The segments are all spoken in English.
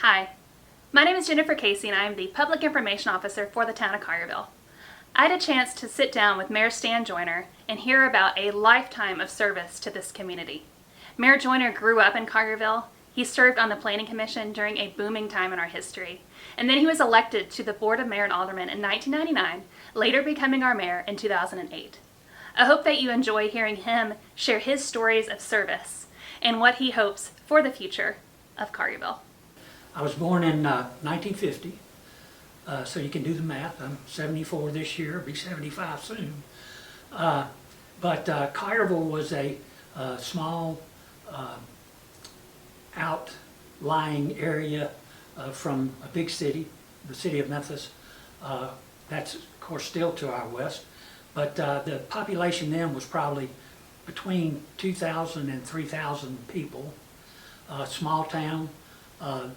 Hi, my name is Jennifer Casey and I am the Public Information Officer for the Town of Collierville. I had a chance to sit down with Mayor Stan Joyner and hear about a lifetime of service to this community. Mayor Joyner grew up in Collierville. He served on the Planning Commission during a booming time in our history. And then he was elected to the Board of Mayor and Aldermen in 1999, later becoming our mayor in 2008. I hope that you enjoy hearing him share his stories of service and what he hopes for the future of Collierville. I was born in 1950, so you can do the math. I'm 74 this year, be 75 soon. But Collierville was a small outlying area from a big city, the city of Memphis. That's of course still to our west, but the population then was probably between 2,000 and 3,000 people. Small town.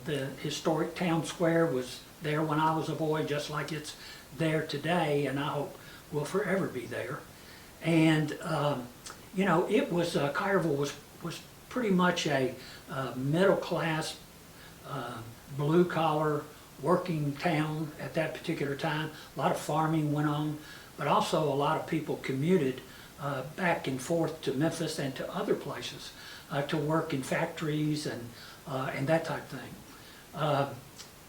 The historic town square was there when I was a boy, just like it's there today, and I hope will forever be there. And you know, it was Collierville was pretty much a middle class, blue collar working town at that particular time. A lot of farming went on, but also a lot of people commuted back and forth to Memphis and to other places to work in factories and that type of thing.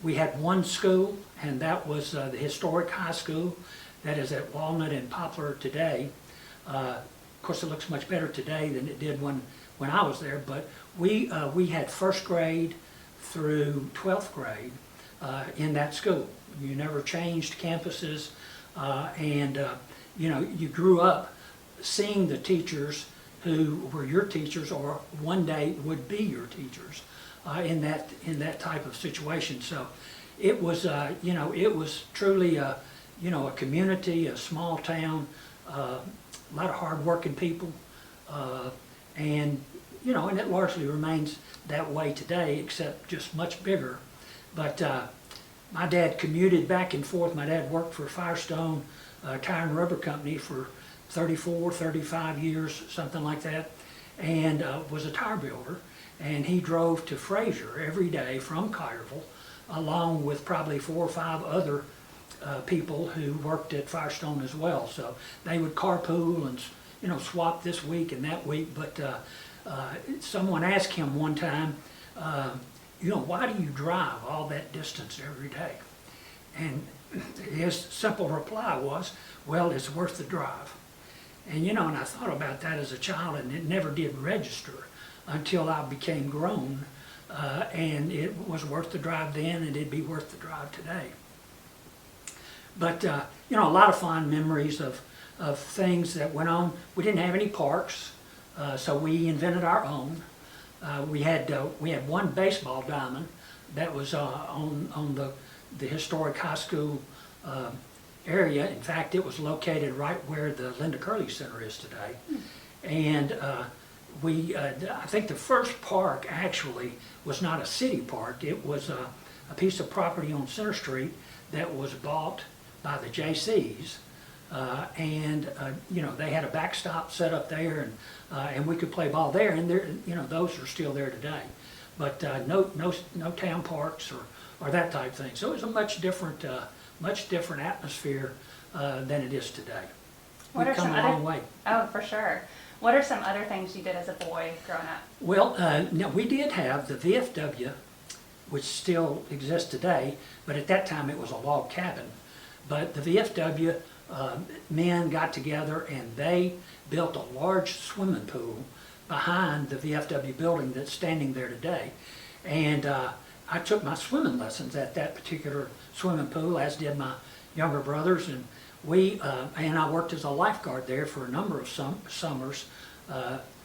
We had one school, and that was the historic high school that is at Walnut and Poplar today. Of course, it looks much better today than it did when I was there, but we had first grade through 12th grade in that school. You never changed campuses, and you know, you grew up seeing the teachers who were your teachers or one day would be your teachers in that type of situation. So it was you know, it was truly you know, a community, a small town, a lot of hard-working people, and you know, and it largely remains that way today, except just much bigger. But my dad commuted back and forth. My dad worked for Firestone Tire and Rubber Company for 34, 35 years, something like that, and was a tire builder. And he drove to Fraser every day from Collierville, along with probably 4 or 5 other people who worked at Firestone as well. So they would carpool and, you know, swap this week and that week. But someone asked him one time, you know, why do you drive all that distance every day? And his simple reply was, well, it's worth the drive. And you know, and I thought about that as a child, and it never did register until I became grown, and it was worth the drive then, and it'd be worth the drive today. But you know, a lot of fond memories of things that went on. We didn't have any parks, so we invented our own. We had one baseball diamond that was on the historic high school area. In fact, it was located right where the Linda Curley Center is today. And I think the first park actually was not a city park. It was a piece of property on Center Street that was bought by the J.C.'s. And you know, they had a backstop set up there, and we could play ball there, and there, you know, those are still there today. But no town parks or that type of thing. So it was a much different atmosphere than it is today. We've come a long way. Oh, for sure. What are some other things you did as a boy growing up? Well, no, we did have the VFW, which still exists today, but at that time it was a log cabin. But the VFW men got together and they built a large swimming pool behind the VFW building that's standing there today. And I took my swimming lessons at that particular swimming pool, as did my younger brothers, and and I worked as a lifeguard there for a number of summers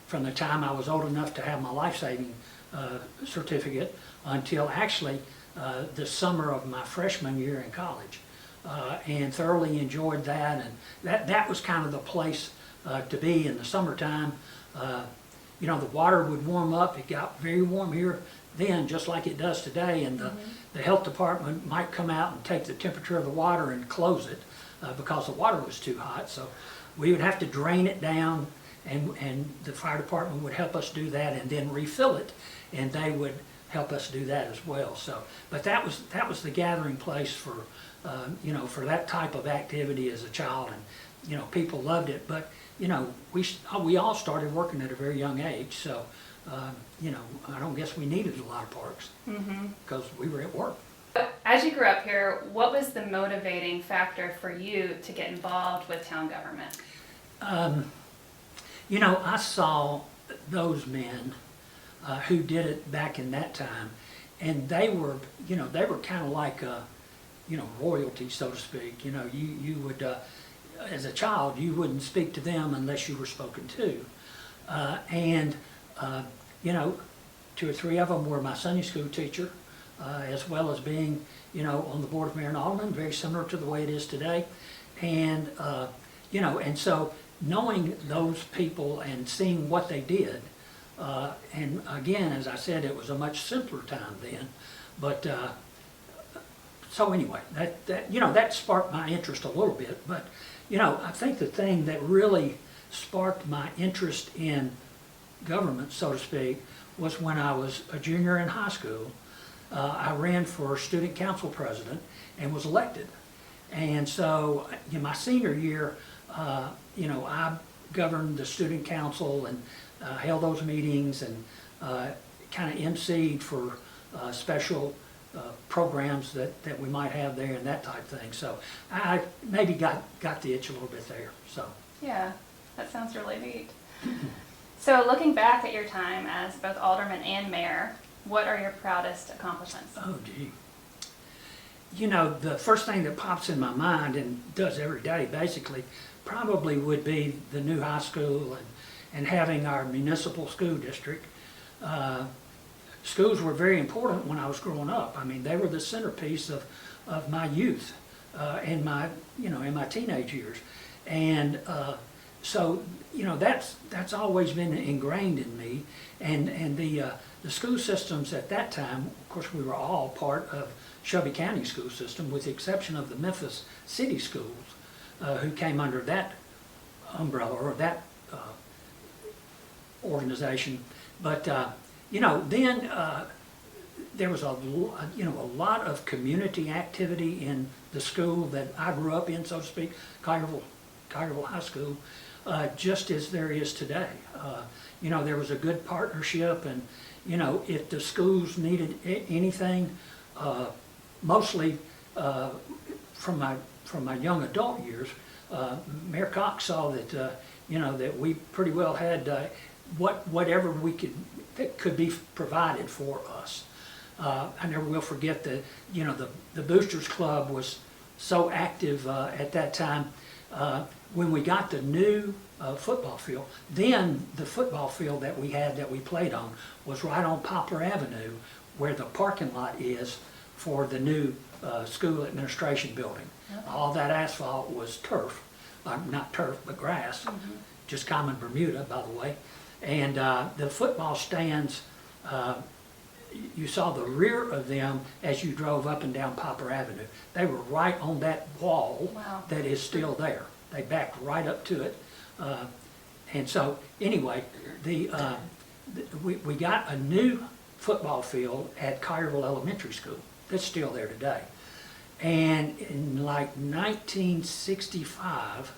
from the time I was old enough to have my life-saving certificate until actually the summer of my freshman year in college, and thoroughly enjoyed that. And that was kind of the place to be in the summertime. You know, the water would warm up. It got very warm here then, just like it does today, and the health department might come out and take the temperature of the water and close it because the water was too hot. So we would have to drain it down, and the fire department would help us do that and then refill it, and they would help us do that as well. So, but that was the gathering place for, you know, for that type of activity as a child, and you know, people loved it. But you know, we all started working at a very young age, so you know, I don't guess we needed a lot of parks because we were at work. As you grew up here, what was the motivating factor for you to get involved with town government? You know, I saw those men who did it back in that time, and they were, you know, they were kind of like, you know, royalty, so to speak. You know, you would, as a child, you wouldn't speak to them unless you were spoken to. And, you know, 2 or 3 of them were my Sunday school teacher, as well as being, you know, on the board of mayor and alderman, very similar to the way it is today. And, you know, and so knowing those people and seeing what they did, and again, as I said, it was a much simpler time then, but so anyway, that you know, that sparked my interest a little bit. But you know, I think the thing that really sparked my interest in government, so to speak, was when I was a junior in high school. I ran for student council president and was elected. And so in my senior year, you know, I governed the student council and held those meetings and kind of emceed for special programs that we might have there and that type of thing. So I maybe got the itch a little bit there. So Yeah, that sounds really neat. So looking back at your time as both alderman and mayor, what are your proudest accomplishments? Oh, gee. You know, the first thing that pops in my mind, and does every day basically, probably would be the new high school and having our municipal school district. Schools were very important when I was growing up. I mean, they were the centerpiece of my youth and my, you know, in my teenage years. And so, you know, that's always been ingrained in me. And the school systems at that time, of course, we were all part of Shelby County school system, with the exception of the Memphis City schools, who came under that umbrella or that organization. But you know, then there was you know, a lot of community activity in the school that I grew up in, so to speak, Collierville High School, just as there is today. You know, there was a good partnership, and you know, if the schools needed anything, mostly from my young adult years, Mayor Cox saw that you know, that we pretty well had whatever we that could be provided for us. I never will forget that, you know, the Boosters Club was so active at that time. When we got the new football field, then the football field that we had that we played on was right on Poplar Avenue, where the parking lot is for the new school administration building. All that asphalt was turf, not turf, but grass, just common Bermuda, by the way. And the football stands, you saw the rear of them as you drove up and down Poplar Avenue. They were right on that wall. Wow. That is still there. They backed right up to it. And so anyway, we got a new football field at Collierville Elementary School. That's still there today. And in like 1965,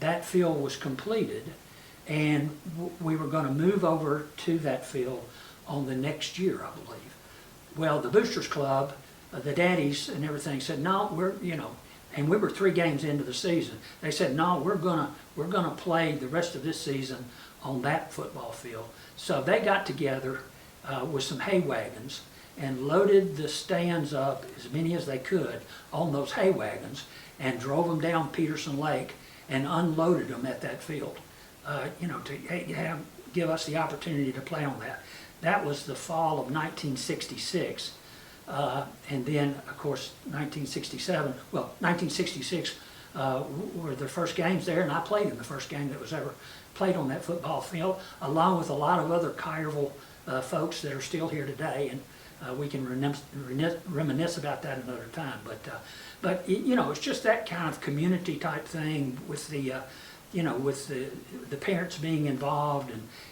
that field was completed, and we were going to move over to that field on the next year, I believe. Well, the Boosters Club, the daddies and everything said, no, we're, you know, and we were 3 games into the season. They said, no, we're gonna play the rest of this season on that football field. So they got together with some hay wagons and loaded the stands up, as many as they could, on those hay wagons, and drove them down Peterson Lake and unloaded them at that field, you know, to give us the opportunity to play on that. That was the fall of 1966. And then, of course, 1967, well, 1966 were the first games there, and I played in the first game that was ever played on that football field, along with a lot of other Collierville folks that are still here today, and we can reminisce about that another time. But you know, it's just that kind of community type thing with the with the parents being involved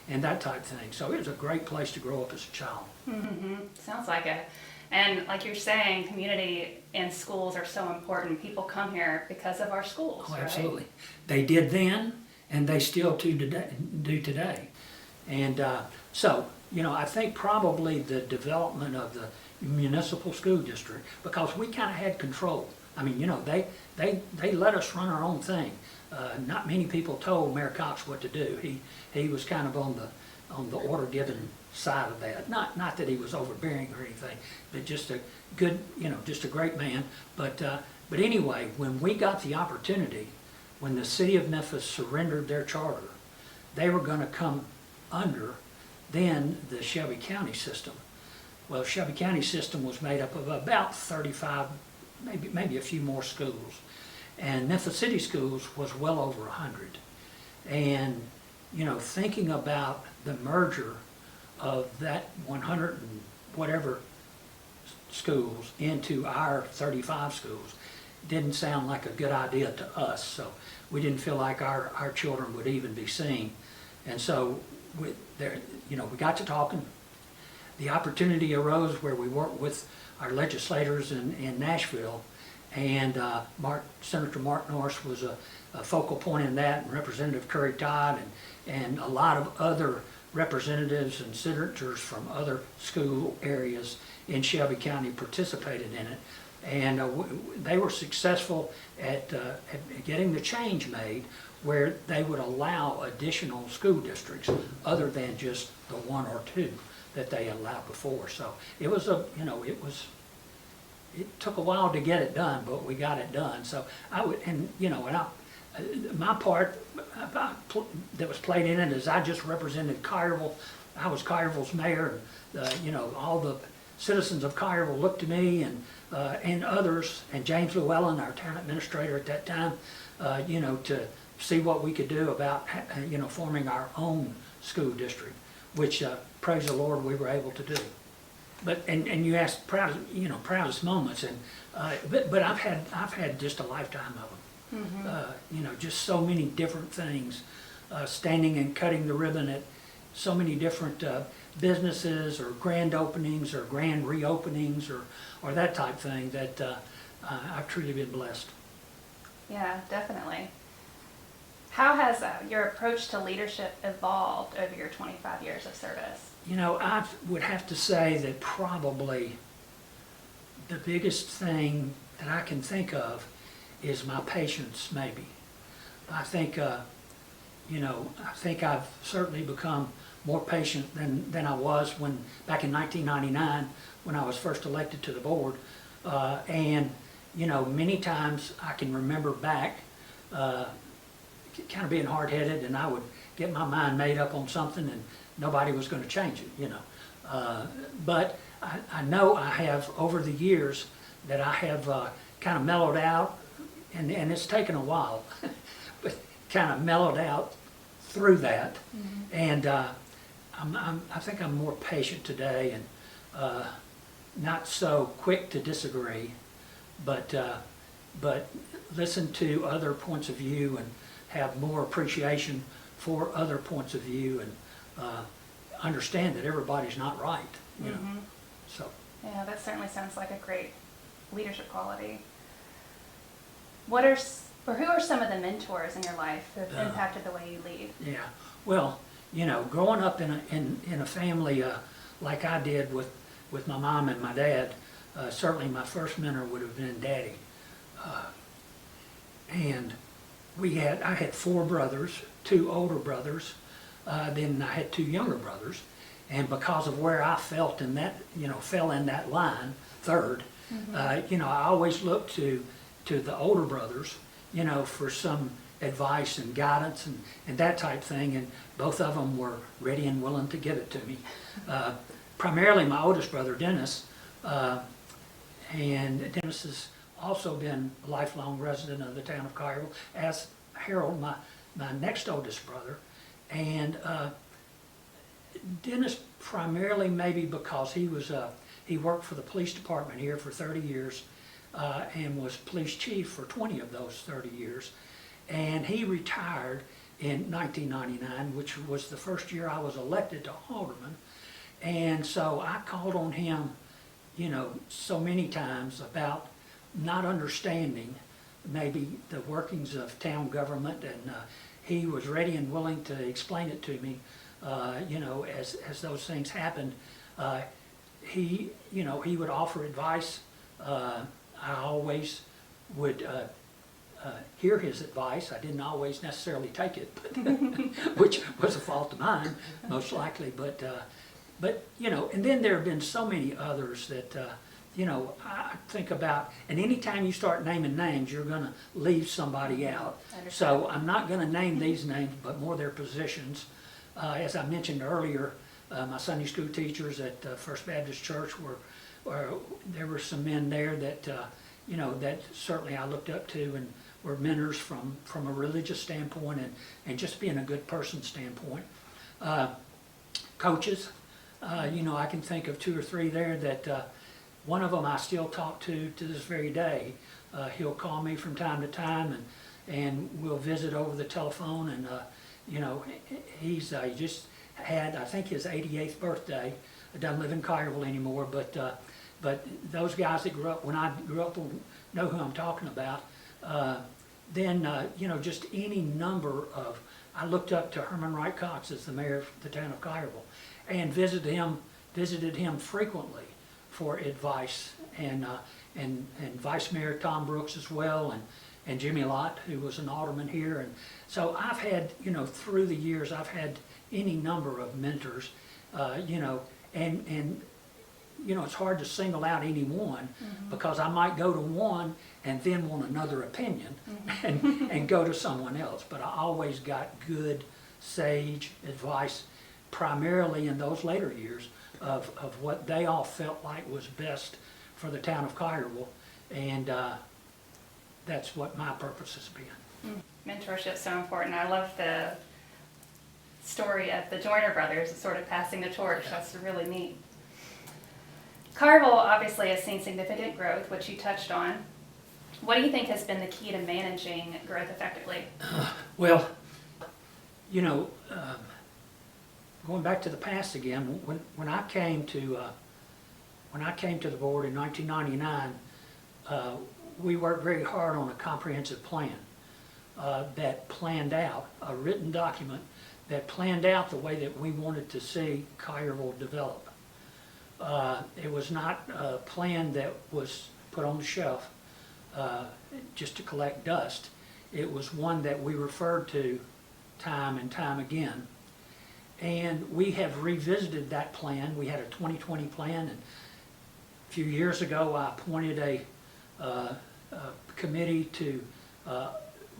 and that type of thing. So it was a great place to grow up as a child. Mm-hmm. Sounds like it. And like you're saying, community and schools are so important. People come here because of our schools, Oh, right? absolutely. They did then, and they still do today. And so, I think probably the development of the municipal school district, because we kind of had control. I mean, they let us run our own thing. Not many people told Mayor Cox what to do. He was kind of on the order giving side of that. Not that he was overbearing or anything, but just a good, just a great man. But anyway, when we got the opportunity, when the city of Memphis surrendered their charter, they were going to come under then the Shelby County system. Well, Shelby County system was made up of about 35, maybe a few more schools. And Memphis City Schools was well over 100. And, thinking about the merger of that 100 and whatever schools into our 35 schools didn't sound like a good idea to us. So we didn't feel like our children would even be seen. And so we got to talking. The opportunity arose where we worked with our legislators in Nashville, and Senator Mark Norris was a focal point in that, and Representative Curry Todd, and a lot of other representatives and senators from other school areas in Shelby County participated in it. And they were successful at getting the change made where they would allow additional school districts other than just the one or two that they allowed before. So it was it took a while to get it done, but we got it done. So my part that was played in it is I just represented Collierville. I was Collierville's mayor, and all the citizens of Collierville looked to me and others, and James Llewellyn, our town administrator at that time, to see what we could do about forming our own school district, which praise the Lord we were able to do. But and you asked proudest moments, and but I've had just a lifetime of them. Mm-hmm. Just so many different things, standing and cutting the ribbon at so many different businesses or grand openings or grand reopenings or that type thing that I've truly been blessed. Yeah, definitely. How has your approach to leadership evolved over your 25 years of service? I would have to say that probably the biggest thing that I can think of is my patience, maybe. I think, I think I've certainly become more patient than I was back in 1999 when I was first elected to the board. And many times I can remember back kind of being hard-headed, and I would get my mind made up on something and nobody was going to change it, But I know I have, over the years, that I have kind of mellowed out, and it's taken a while, but kind of mellowed out through that. Mm-hmm. And I think I'm more patient today and not so quick to disagree, but listen to other points of view and have more appreciation for other points of view, and understand that everybody's not right, Mm-hmm. So. Yeah, that certainly sounds like a great leadership quality. Who are some of the mentors in your life who have impacted the way you lead? Yeah, well, growing up in a family like I did with my mom and my dad, certainly my first mentor would have been Daddy, and I had 4 brothers, 2 older brothers, then I had 2 younger brothers, and because of where I fell in that line, third, mm-hmm. I always looked to the older brothers, for some advice and guidance and that type thing, and both of them were ready and willing to give it to me. Primarily my oldest brother, Dennis, and Dennis has also been a lifelong resident of the town of Collierville, as Harold, my next oldest brother. And Dennis primarily maybe because he worked for the police department here for 30 years and was police chief for 20 of those 30 years. And he retired in 1999, which was the first year I was elected to alderman. And so I called on him, so many times about not understanding maybe the workings of town government, and he was ready and willing to explain it to me, as those things happened. He would offer advice. I always would hear his advice. I didn't always necessarily take it, but which was a fault of mine, most likely. But and then there have been so many others that, I think about, and anytime you start naming names, you're going to leave somebody out. So I'm not going to name these names, but more their positions. As I mentioned earlier, my Sunday school teachers at First Baptist Church there were some men there that, that certainly I looked up to and were mentors from a religious standpoint and just being a good person standpoint. Coaches, I can think of 2 or 3 there that one of them I still talk to this very day. He'll call me from time to time and we'll visit over the telephone, and he just had, I think, his 88th birthday. He doesn't live in Collierville anymore, but those guys that when I grew up will know who I'm talking about. Then just any number of, I looked up to Herman Wright Cox as the mayor of the town of Collierville, and visited him frequently for advice, and Vice Mayor Tom Brooks as well, and Jimmy Lott, who was an alderman here. And so I've had, through the years, I've had any number of mentors, and it's hard to single out any one, because I might go to one and then want another opinion, and go to someone else. But I always got good, sage advice, primarily in those later years, of what they all felt like was best for the town of Collierville, and that's what my purpose has been. Mentorship's so important. I love the story of the Joyner brothers sort of passing the torch. That's really neat. Collierville obviously has seen significant growth, which you touched on. What do you think has been the key to managing growth effectively? Well, going back to the past again, when I came to the board in 1999, we worked very hard on a comprehensive plan that planned out, a written document that planned out the way that we wanted to see Collierville develop. It was not a plan that was put on the shelf just to collect dust. It was one that we referred to time and time again. And we have revisited that plan. We had a 2020 plan, and a few years ago I appointed a committee to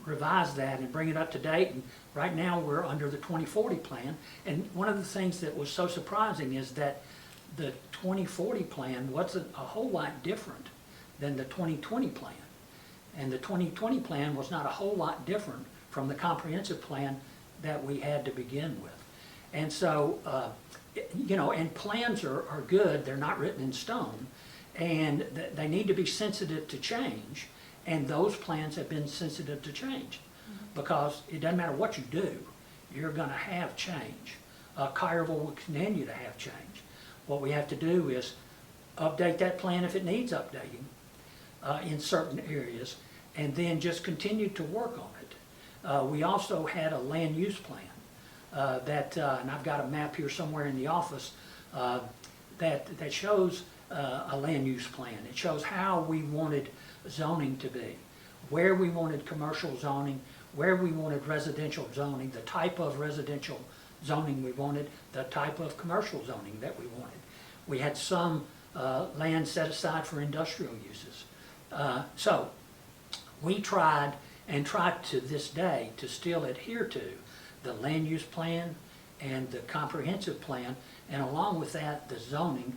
revise that and bring it up to date. And right now we're under the 2040 plan. And one of the things that was so surprising is that the 2040 plan wasn't a whole lot different than the 2020 plan. And the 2020 plan was not a whole lot different from the comprehensive plan that we had to begin with. And so, and plans are good. They're not written in stone, and they need to be sensitive to change. And those plans have been sensitive to change, because it doesn't matter what you do, you're going to have change. Collierville will continue to have change. What we have to do is update that plan if it needs updating in certain areas, and then just continue to work on it. We also had a land use plan and I've got a map here somewhere in the office that shows a land use plan. It shows how we wanted zoning to be, where we wanted commercial zoning, where we wanted residential zoning, the type of residential zoning we wanted, the type of commercial zoning that we wanted. We had some land set aside for industrial uses. So we tried to this day to still adhere to the land use plan and the comprehensive plan, and along with that, the zoning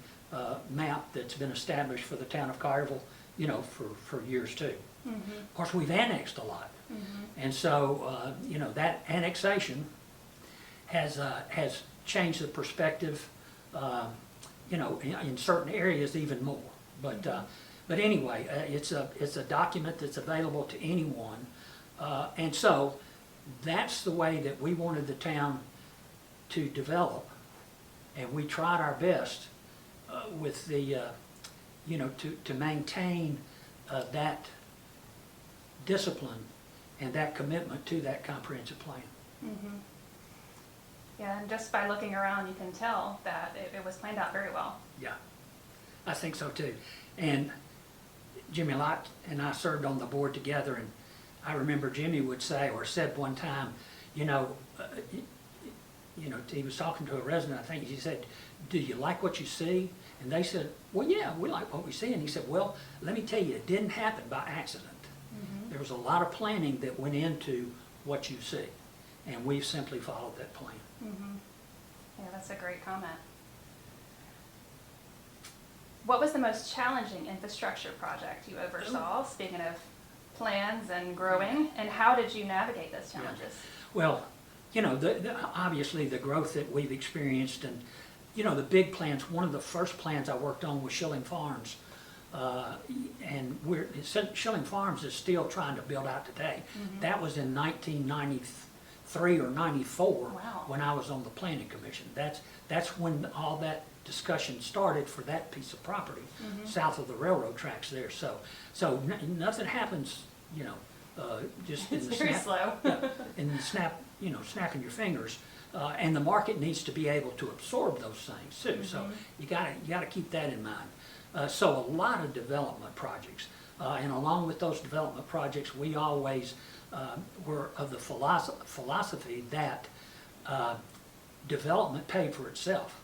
map that's been established for the town of Collierville, for years too. Of course, we've annexed a lot. And so, that annexation has changed the perspective, in certain areas even more. But anyway, it's a document that's available to anyone And so that's the way that we wanted the town to develop. And we tried our best with the, to maintain that discipline and that commitment to that comprehensive plan. Mm-hmm. Yeah, and just by looking around, you can tell that it was planned out very well. Yeah, I think so too. And Jimmy Lott and I served on the board together, and I remember Jimmy would say, or said one time, he was talking to a resident, I think, he said, "Do you like what you see?" And they said, "Well, yeah, we like what we see." And he said, "Well, let me tell you, it didn't happen by accident. Mm-hmm. There was a lot of planning that went into what you see, and we've simply followed that plan." Mm-hmm. Yeah, that's a great comment. What was the most challenging infrastructure project you oversaw, speaking of plans and growing, and how did you navigate those challenges? Well, obviously the growth that we've experienced, and, the big plans, one of the first plans I worked on was Schilling Farms. And Schilling Farms is still trying to build out today. Mm-hmm. That was in 1993 or 94. Wow. When I was on the planning commission. That's when all that discussion started for that piece of property, Mm-hmm. south of the railroad tracks there. So nothing happens, just in It's the very snap. slow. Yeah, in the snapping your fingers. And the market needs to be able to absorb those things too. So Mm-hmm. you gotta keep that in mind. So a lot of development projects. And along with those development projects, we always were of the philosophy that development paid for itself,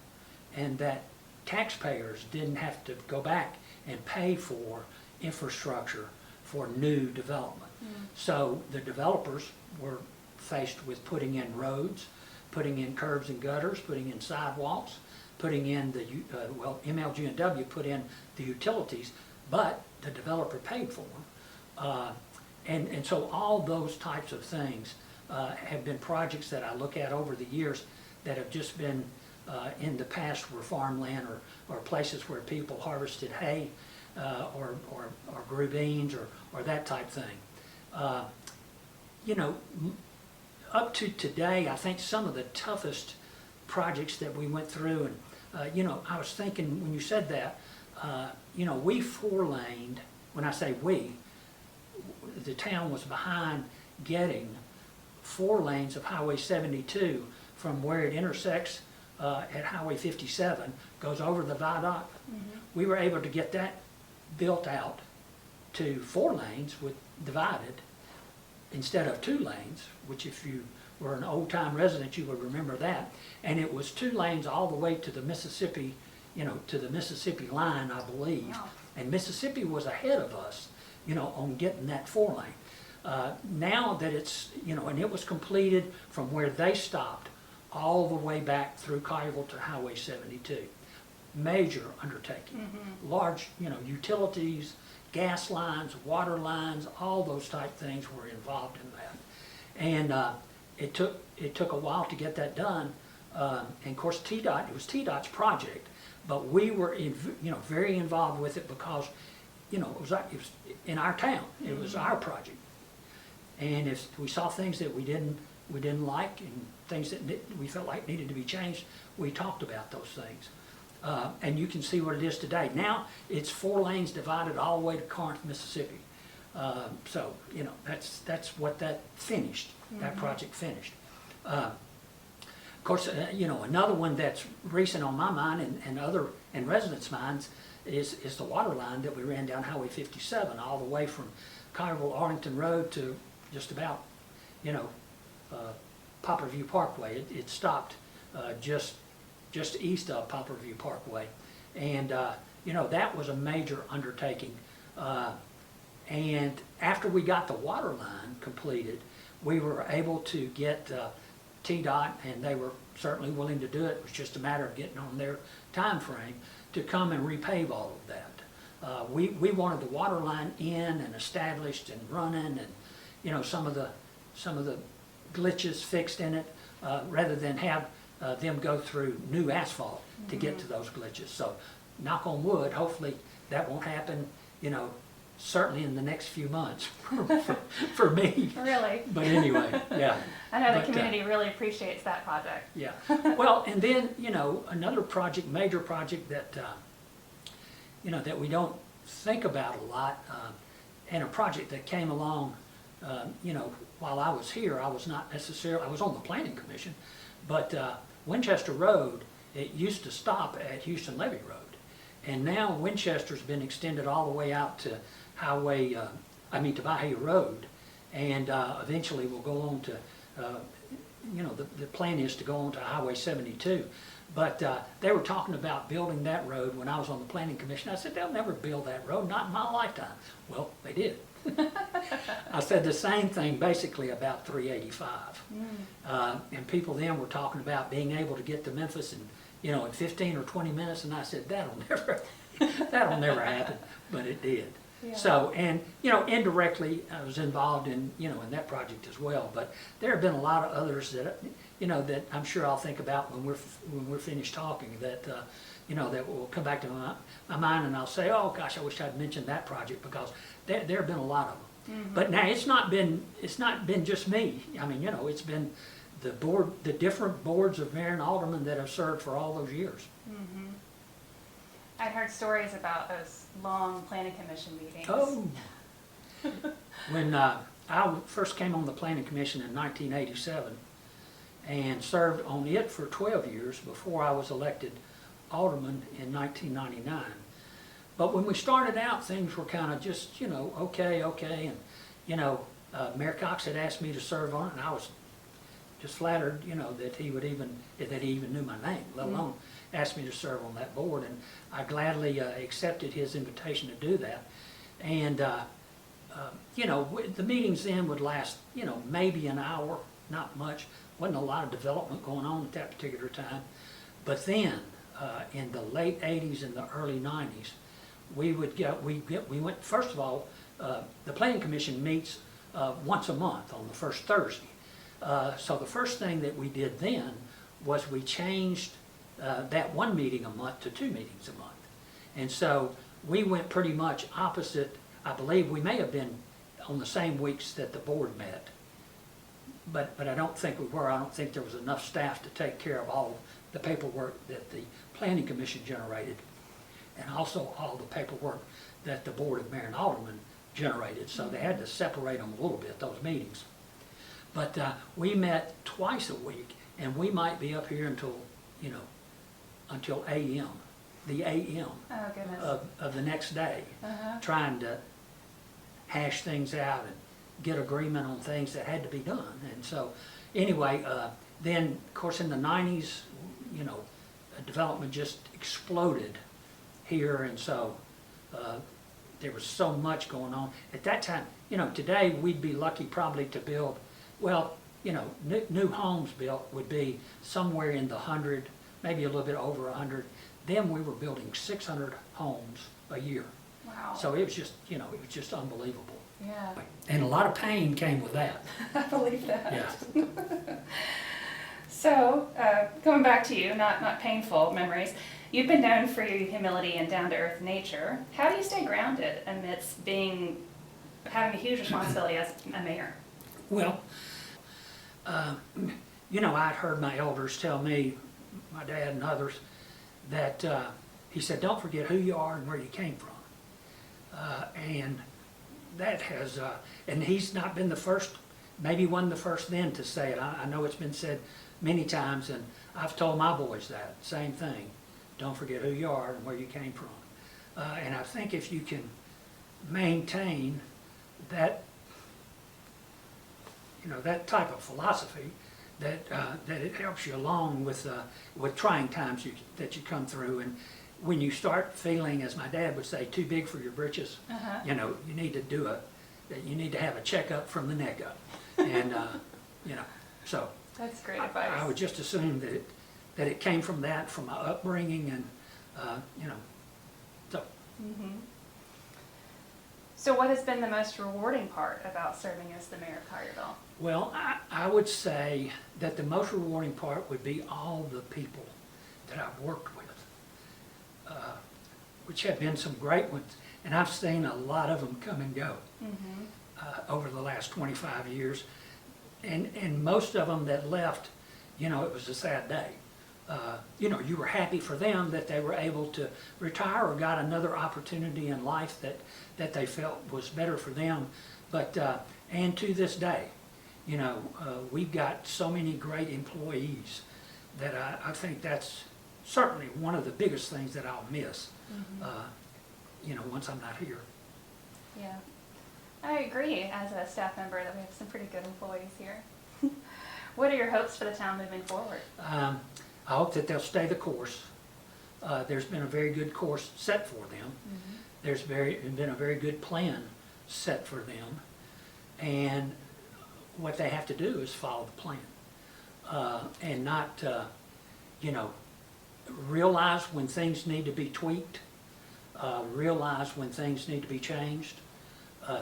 and that taxpayers didn't have to go back and pay for infrastructure for new development. So the developers were faced with putting in roads, putting in curbs and gutters, putting in sidewalks, putting in MLG&W put in the utilities, but the developer paid for them. And so all those types of things have been projects that I look at over the years that have just been in the past were farmland or places where people harvested hay or grew beans or that type thing. Up to today, I think some of the toughest projects that we went through, and I was thinking when you said that, we four-laned. When I say we, the town was behind getting 4 lanes of Highway 72 from where it intersects at Highway 57, goes over the viaduct. Mm-hmm. We were able to get that built out to 4 lanes with divided instead of 2 lanes, which if you were an old-time resident, you would remember that. And it was 2 lanes all the way to the Mississippi, to the Mississippi line, I believe. Wow. And Mississippi was ahead of us, on getting that 4 lane. Now that it's, and it was completed from where they stopped all the way back through Collierville to Highway 72. Major undertaking. Mm-hmm. Large, utilities, gas lines, water lines, all those type things were involved in that. And it took a while to get that done. And of course, TDOT, it was TDOT's project, but we were very involved with it because it was in our town. It was our project. And if we saw things that we didn't like and things that we felt like needed to be changed, we talked about those things. And you can see what it is today. Now it's 4 lanes divided all the way to Corinth, Mississippi. So that's what that finished. That project finished. Of course, another one that's recent on my mind and residents' minds is the water line that we ran down Highway 57 all the way from Collierville Arlington Road to just about Poplar View Parkway. It stopped just east of Poplar View Parkway, and that was a major undertaking. And after we got the water line completed, we were able to get TDOT, and they were certainly willing to do it. It was just a matter of getting on their time frame to come and repave all of that. We wanted the water line in and established and running, and some of the glitches fixed in it, rather than have them go through new asphalt to get to those glitches. So knock on wood, hopefully that won't happen, certainly in the next few months for me. Really? But anyway, yeah. I know the But, community really appreciates that project. Yeah. Well, and then, another project, major project that, that we don't think about a lot, and a project that came along, while I was here. I was not necessarily, I was on the planning commission, but Winchester Road, it used to stop at Houston Levee Road. And now Winchester's been extended all the way out to to Bahia Road, and eventually we'll go on to, the plan is to go on to Highway 72. But they were talking about building that road when I was on the planning commission. I said, they'll never build that road, not in my lifetime. Well, they did. I said the same thing basically about 385. And people then were talking about being able to get to Memphis in 15 or 20 minutes, and I said, that'll never happen, but it did. Yeah. So, and, indirectly, I was involved in that project as well, but there have been a lot of others that, that I'm sure I'll think about when we're finished talking, that, that will come back to my mind, and I'll say, oh gosh, I wish I'd mentioned that project, because there have been a lot of them. Mm-hmm. But now, it's not been just me. I mean, it's been the different boards of mayor and aldermen that have served for all those years. Mm-hmm. I'd heard stories about those long planning commission meetings. Oh, when I first came on the planning commission in 1987 and served on it for 12 years before I was elected alderman in 1999. But when we started out, things were kind of just, okay, and, Mayor Cox had asked me to serve on it, and I was just flattered, that he even knew my name, let alone asked me to serve on that board, and I gladly accepted his invitation to do that. And the meetings then would last, maybe an hour, not much. Wasn't a lot of development going on at that particular time. But then, in the late '80s and the early '90s, we went. First of all, the planning commission meets once a month on the first Thursday. So the first thing that we did then was we changed that one meeting a month to 2 meetings a month. And so we went pretty much opposite. I believe we may have been on the same weeks that the board met, but I don't think we were. I don't think there was enough staff to take care of all the paperwork that the planning commission generated, and also all the paperwork that the board of mayor and aldermen generated. So they had to separate them a little bit, those meetings. But we met twice a week, and we might be up here until a.m., the a.m. Oh, goodness. of the next day, trying to hash things out and get agreement on things that had to be done. And so, anyway, then, of course, in the 90s, development just exploded here, and so there was so much going on. At that time, today we'd be lucky probably to build, new homes built would be somewhere in the 100, maybe a little bit over 100. Then we were building 600 homes a year. Wow. So it was just, it was just unbelievable. Yeah. And a lot of pain came with that. I believe that. Yeah. So, going back to you, not painful memories, you've been known for your humility and down-to-earth nature. How do you stay grounded amidst having a huge responsibility as a mayor? Well, I'd heard my elders tell me, my dad and others, that he said, don't forget who you are and where you came from. And that has, and he's not been the first, maybe one of the first then to say it. I know it's been said many times, and I've told my boys that, same thing. Don't forget who you are and where you came from. And I think if you can maintain that, that type of philosophy, that it helps you along with trying times that you come through. And when you start feeling, as my dad would say, too big for your britches, you need to have a checkup from the neck up. And so that's great advice. I would just assume that it came from that, from my upbringing, and so. Mm-hmm. So what has been the most rewarding part about serving as the mayor of Collierville? Well, I would say that the most rewarding part would be all the people that I've worked with, which have been some great ones. And I've seen a lot of them come and go over the last 25 years. And most of them that left, you know, it was a sad day. You know, you were happy for them that they were able to retire or got another opportunity in life that they felt was better for them. But, and to this day, you know, we've got so many great employees that I think that's certainly one of the biggest things that I'll miss, you know, once I'm not here. Yeah, I agree as a staff member that we have some pretty good employees here. What are your hopes for the town moving forward? I hope that they'll stay the course. There's been a very good course set for them. There's been a very good plan set for them. And what they have to do is follow the plan. And not, you know, realize when things need to be tweaked, realize when things need to be changed,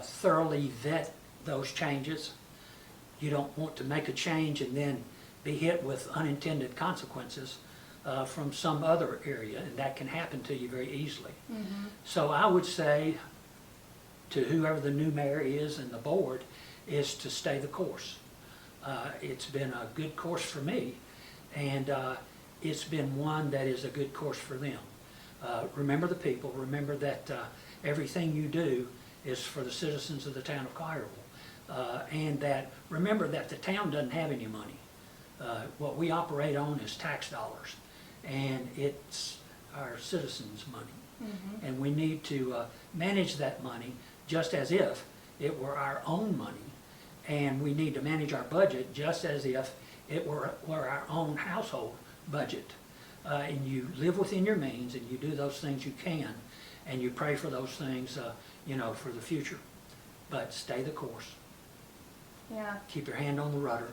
thoroughly vet those changes. You don't want to make a change and then be hit with unintended consequences from some other area, and that can happen to you very easily. So I would say to whoever the new mayor is and the board is to stay the course. It's been a good course for me, and it's been one that is a good course for them. Remember the people, remember that everything you do is for the citizens of the town of Collierville. And that, remember that the town doesn't have any money. What we operate on is tax dollars, and it's our citizens' money. And we need to manage that money just as if it were our own money. And we need to manage our budget just as if it were our own household budget. And you live within your means, and you do those things you can, and you pray for those things, you know, for the future. But stay the course. Yeah. Keep your hand on the rudder.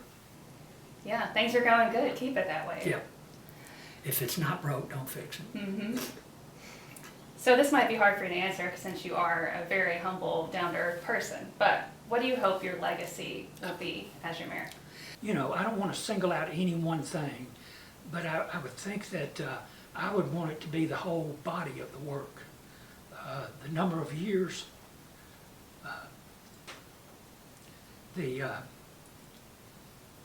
Yeah, things are going good. Keep it that way. Yeah. If it's not broke, don't fix it. So this might be hard for you to answer since you are a very humble, down-to-earth person, but what do you hope your legacy will be as your mayor? You know, I don't want to single out any one thing, but I would think that I would want it to be the whole body of the work. The number of years, you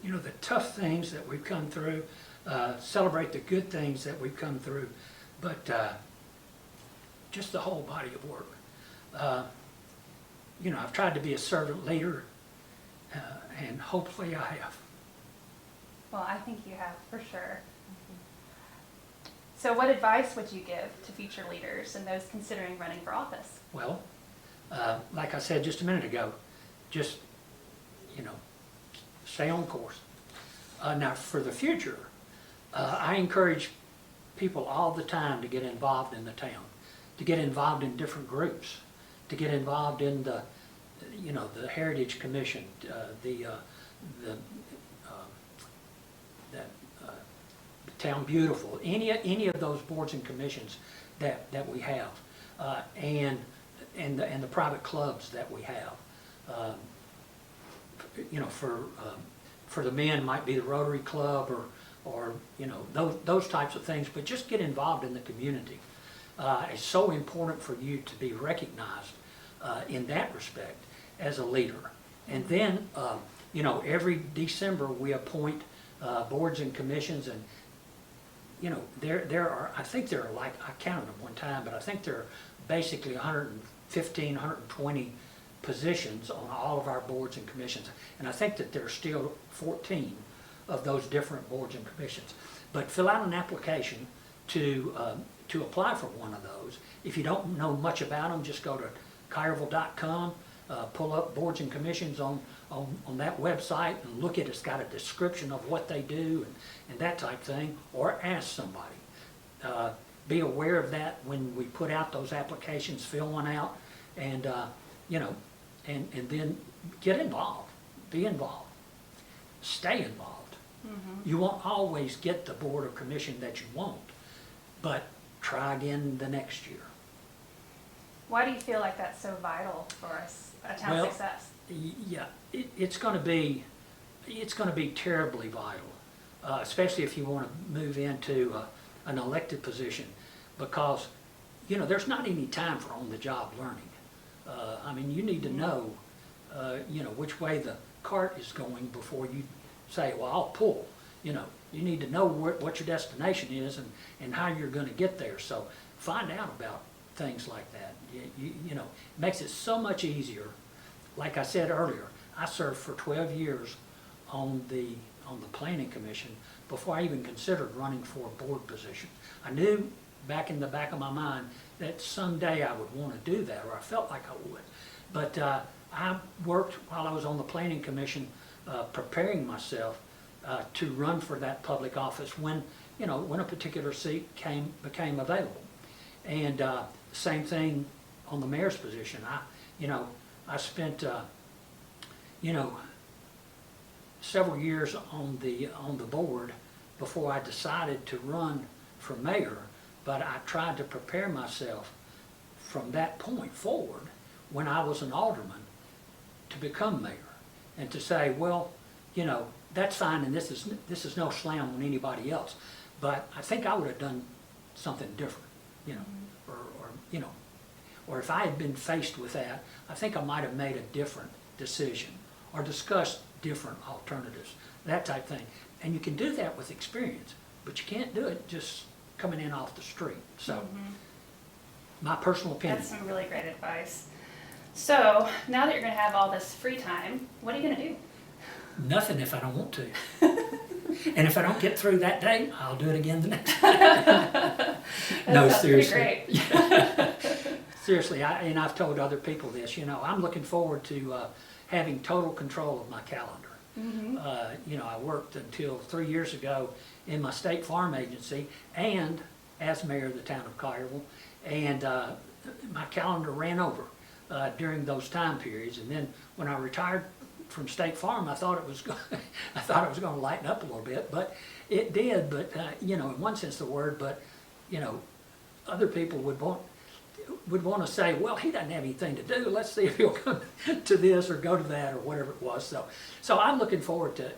know, the tough things that we've come through, celebrate the good things that we've come through, but just the whole body of work. You know, I've tried to be a servant leader, and hopefully I have. Well, I think you have, for sure. So what advice would you give to future leaders and those considering running for office? Well, like I said just a minute ago, just, you know, stay on course. Now, for the future, I encourage people all the time to get involved in the town, to get involved in different groups, to get involved in the, you know, the Heritage Commission, Town Beautiful, any of those boards and commissions that we have, and the private clubs that we have. You know, for the men might be the Rotary Club or you know, those types of things, but just get involved in the community. It's so important for you to be recognized in that respect as a leader. And then, you know, every December we appoint boards and commissions, and you know, there are, I think there are, like, I counted them one time, but I think there are basically 115, 120 positions on all of our boards and commissions. And I think that there are still 14 of those different boards and commissions. But fill out an application to apply for one of those. If you don't know much about them, just go to Collierville.com, pull up boards and commissions on that website and look at it. It's got a description of what they do and that type thing, or ask somebody. Be aware of that when we put out those applications, fill one out, and you know, and then get involved, be involved, stay involved. You won't always get the board or commission that you want, but try again the next year. Why do you feel like that's so vital for us, a town success? Yeah, it's going to be terribly vital, especially if you want to move into an elected position, because you know, there's not any time for on-the-job learning. I mean, you need to know, you know, which way the cart is going before you say, well, I'll pull. You know, you need to know what your destination is and how you're going to get there. So find out about things like that. You know, it makes it so much easier. Like I said earlier, I served for 12 years on the planning commission before I even considered running for a board position. I knew back in the back of my mind that someday I would want to do that, or I felt like I would. But I worked while I was on the planning commission preparing myself to run for that public office when, you know, when a particular seat became available. And same thing on the mayor's position. I spent, you know, several years on the board before I decided to run for mayor, but I tried to prepare myself from that point forward when I was an alderman to become mayor and to say, well, you know, that's fine, and this is no slam on anybody else, but I think I would have done something different, you know, or you know, or if I had been faced with that, I think I might have made a different decision or discussed different alternatives, that type thing. And you can do that with experience, but you can't do it just coming in off the street. So, my personal opinion. That's some really great advice. So, now that you're going to have all this free time, what are you going to do? Nothing if I don't want to. And if I don't get through that day, I'll do it again the next day. No, seriously. Pretty great. Seriously, and I've told other people this, you know, I'm looking forward to having total control of my calendar. You know, I worked until 3 years ago in my state farm agency and as mayor of the town of Collierville, and my calendar ran over during those time periods. And then when I retired from State Farm, I thought it was going to lighten up a little bit, but it did. But you know, in one sense of the word, but you know, other people would want to say, well, he doesn't have anything to do. Let's see if he'll come to this or go to that or whatever it was. So I'm looking forward to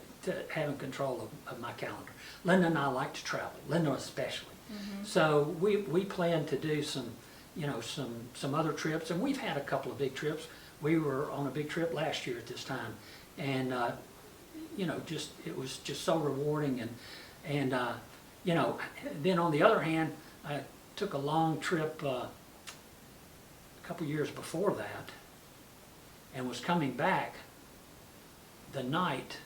having control of my calendar. Linda and I like to travel, Linda especially. So we plan to do some, you know, some other trips, and we've had a couple of big trips. We were on a big trip last year at this time, and you know, it was just so rewarding. And you know, then on the other hand, I took a long trip a couple years before that, and was coming back the night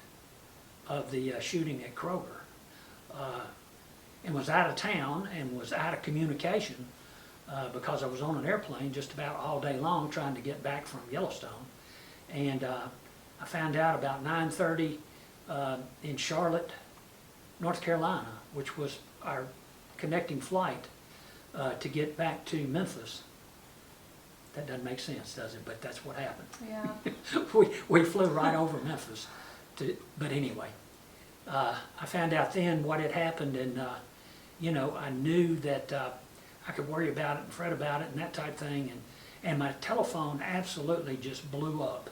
of the shooting at Kroger, and was out of town and was out of communication. Because I was on an airplane just about all day long trying to get back from Yellowstone. And I found out about 9:30 in Charlotte, North Carolina, which was our connecting flight to get back to Memphis. That doesn't make sense, does it? But that's what happened. Yeah. we flew right over Memphis. But anyway, I found out then what had happened, and you know, I knew that I could worry about it and fret about it and that type of thing, and my telephone absolutely just blew up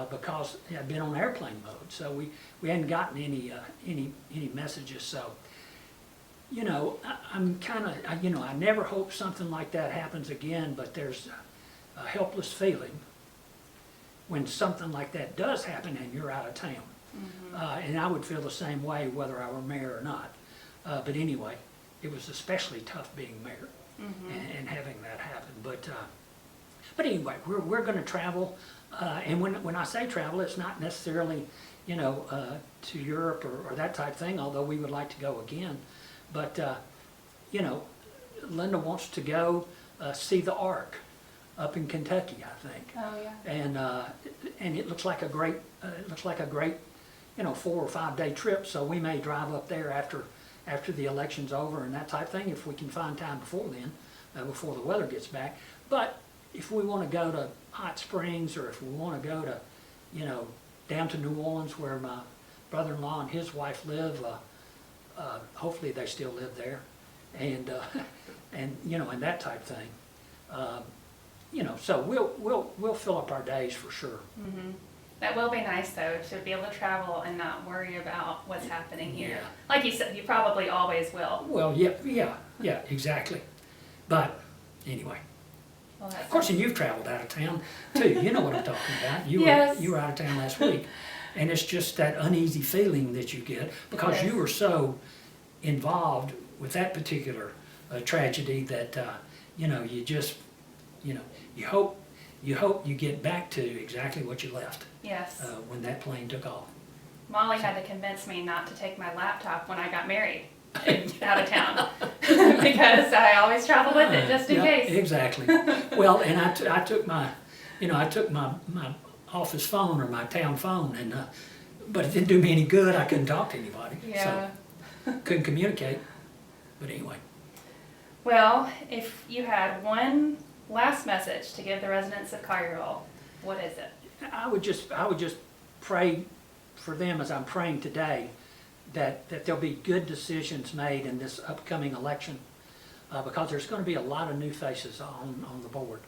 because it had been on airplane mode. So we hadn't gotten any messages. So, you know, I'm kind of, you know, I never hope something like that happens again, but there's a helpless feeling when something like that does happen and you're out of town. And I would feel the same way whether I were mayor or not. But anyway, it was especially tough being mayor and having that happen. But anyway, we're going to travel, and when I say travel, it's not necessarily, you know, to Europe or that type of thing. Although we would like to go again, but you know, Linda wants to go see the Ark up in Kentucky, I think. Oh yeah. And it looks like a great you know, 4 or 5 day trip. So we may drive up there after the election's over and that type of thing, if we can find time before then, before the weather gets back. But if we want to go to Hot Springs, or if we want to go to, you know, down to New Orleans where my brother-in-law and his wife live, hopefully they still live there, and you know, and that type of thing. You know, so we'll fill up our days for sure. That will be nice, though, to be able to travel and not worry about what's happening here. Yeah. Like you said, you probably always will. Well, yeah, exactly. But, anyway. Well, Of course, and you've traveled out of town too. You know what I'm talking about. Yes. You were out of town last week. And it's just that uneasy feeling that you get because Yes. you were so involved with that particular tragedy that, you just, you hope you get back to exactly what you left Yes. when that plane took off. Molly had to convince me not to take my laptop when I got married out of town because I always travel with it just in Yeah, case. Exactly. Well, and I took my office phone or my town phone, and but it didn't do me any good. I couldn't talk to anybody, Yeah. so couldn't communicate. But anyway, Well, if you had one last message to give the residents of Collierville, what is it? I would just pray for them as I'm praying today that there'll be good decisions made in this upcoming election because there's going to be a lot of new faces on the board.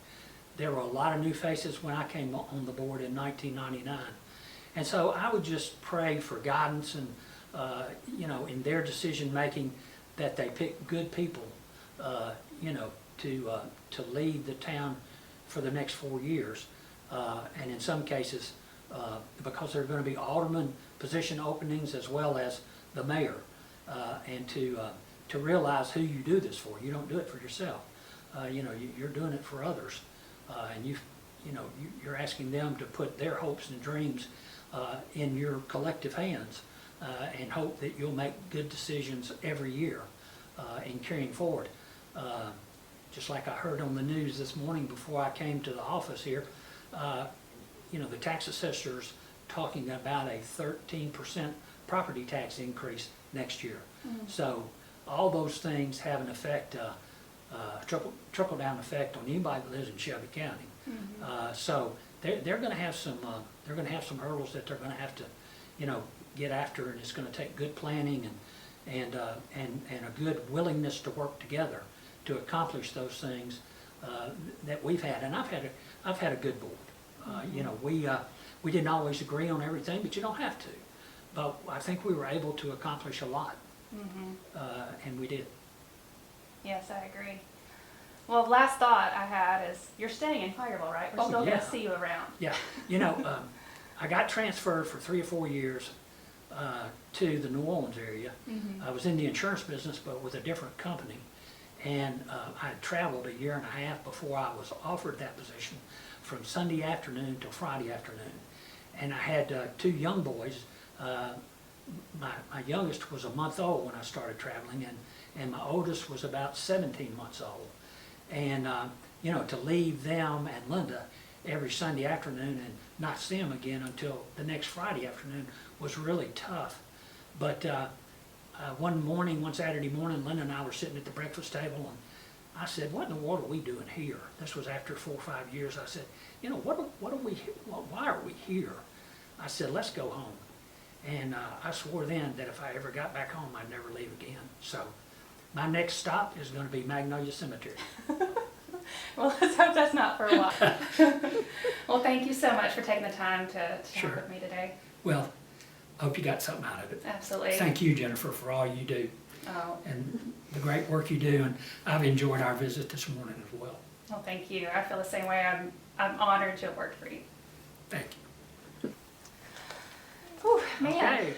There were a lot of new faces when I came on the board in 1999. And so I would just pray for guidance and, in their decision making that they pick good people, to lead the town for the next 4 years. And in some cases, because there are going to be alderman position openings as well as the mayor, and to realize who you do this for. You don't do it for yourself. You're doing it for others, and you're asking them to put their hopes and dreams in your collective hands, and hope that you'll make good decisions every year in carrying forward. Just like I heard on the news this morning before I came to the office here, the tax assessors talking about a 13% property tax increase next year. Mm-hmm. So all those things have an effect, trickle down effect on anybody that lives in Shelby County. Mm-hmm. So they're going to have some hurdles that they're going to have to get after, and it's going to take good planning and a good willingness to work together to accomplish those things that we've had. And I've had a good board. We didn't always agree on everything, but you don't have to. But I think we were able to accomplish a lot, and we did. Yes, I agree. Well, last thought I had is you're staying in Collierville, right? We're still going to see you around. Yeah, I got transferred for 3 or 4 years to the New Orleans area. I was in the insurance business, but with a different company. And I had traveled a year and a half before I was offered that position, from Sunday afternoon till Friday afternoon. And I had 2 young boys. My youngest was a month old when I started traveling, and my oldest was about 17 months old. And to leave them and Linda every Sunday afternoon and not see them again until the next Friday afternoon was really tough. But one Saturday morning, Linda and I were sitting at the breakfast table, and I said, "What in the world are we doing here?" This was after 4 or 5 years. I said, why are we here? I said, "Let's go home." And I swore then that if I ever got back home, I'd never leave again. So my next stop is going to be Magnolia Cemetery. Well, let's hope that's not for a while. Well, thank you so much for taking the time to Sure. talk with me today. Well, I hope you got something out of it. Absolutely. Thank you, Jennifer, for all you do Oh, and the great work you do. And I've enjoyed our visit this morning as well. well, thank you. I feel the same way. I'm honored to have worked for you. Thank you. Whew, man. Okay.